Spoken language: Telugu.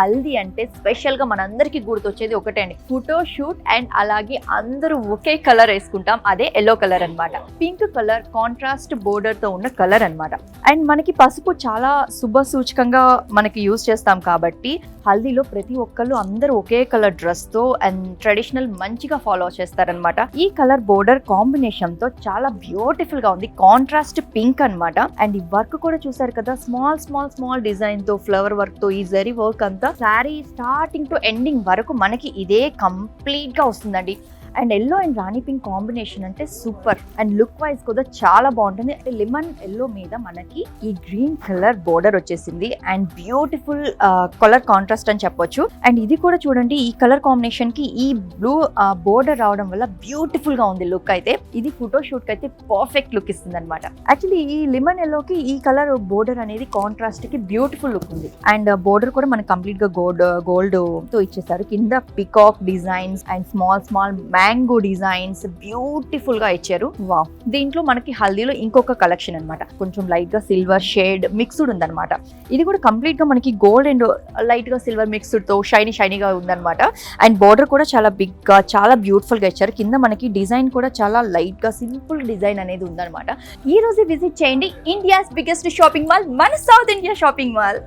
హల్దీ అంటే స్పెషల్ గా మనందరికి గుర్తొచ్చేది ఒకటే అండి, ఫోటో షూట్. అండ్ అలాగే అందరూ ఒకే కలర్ వేసుకుంటాం, అదే ఎల్లో కలర్ అన్నమాట. పింక్ కలర్ కాంట్రాస్ట్ బోర్డర్ తో ఉన్న కలర్ అన్నమాట. అండ్ మనకి పసుపు చాలా శుభ సూచకంగా మనకి యూజ్ చేస్తాం కాబట్టి హల్దీలో ప్రతి ఒక్కళ్ళు అందరూ ఒకే కలర్ డ్రెస్ తో అండ్ ట్రెడిషనల్ మంచిగా ఫాలో చేస్తారనమాట. ఈ కలర్ బోర్డర్ కాంబినేషన్ తో చాలా బ్యూటిఫుల్ గా ఉంది, కాంట్రాస్ట్ పింక్ అన్నమాట. అండ్ ఈ వర్క్ కూడా చూసారు కదా, స్మాల్ డిజైన్ తో ఫ్లవర్ వర్క్ తో ఈ జరీ వర్క్ అంతా శారీ స్టార్టింగ్ టు ఎండింగ్ వరకు మనకి ఇదే కంప్లీట్ గా వస్తుందండి. And yellow and Rani pink combination అంటే సూపర్. అండ్ లుక్ వైజ్ కూడా చాలా బాగుంటుంది. అంటే లెమన్ ఎల్లో మీద మనకి ఈ గ్రీన్ కలర్ బోర్డర్ వచ్చేసింది అండ్ బ్యూటిఫుల్ కలర్ కాంట్రాస్ట్ అని చెప్పొచ్చు. అండ్ ఇది కూడా చూడండి, ఈ కలర్ కాంబినేషన్ కి ఈ బ్లూ బోర్డర్ రావడం వల్ల బ్యూటిఫుల్ గా ఉంది లుక్. అయితే ఇది ఫోటో షూట్ కి అయితే పర్ఫెక్ట్ లుక్ ఇస్తుంది అనమాట. యాక్చువల్లీ ఈ లెమన్ ఎల్లో కి ఈ కలర్ బోర్డర్ అనేది కాంట్రాస్ట్ కి బ్యూటిఫుల్ లుక్ ఉంది. అండ్ బోర్డర్ కూడా మనకి కంప్లీట్ గా గోల్డ్ తో ఇచ్చేసారు. కింద peacock designs and small mango designs beautiful గా ఇచ్చారు. వావ్, దీంట్లో మనకి హల్దీలో ఇంకొక కలెక్షన్ అన్నమాట, కొంచెం లైట్ గా సిల్వర్ షేడ్ మిక్స్డ్ ఉందన్నమాట. ఇది కూడా కంప్లీట్ గా మనకి గోల్డ్ అండ్ లైట్ గా సిల్వర్ మిక్స్డ్ తో షైనీగా ఉందన్నమాట. అండ్ బోర్డర్ కూడా చాలా బిగ్ గా చాలా బ్యూటిఫుల్ గా ఇచ్చారు. కింద మనకి డిజైన్ కూడా చాలా లైట్ గా సింపుల్ డిజైన్ అనేది ఉందన్నమాట. ఈ రోజు విజిట్ చేయండి ఇండియాస్ బిగ్గెస్ట్ షాపింగ్ మాల్, మన సౌత్ ఇండియా షాపింగ్ మాల్.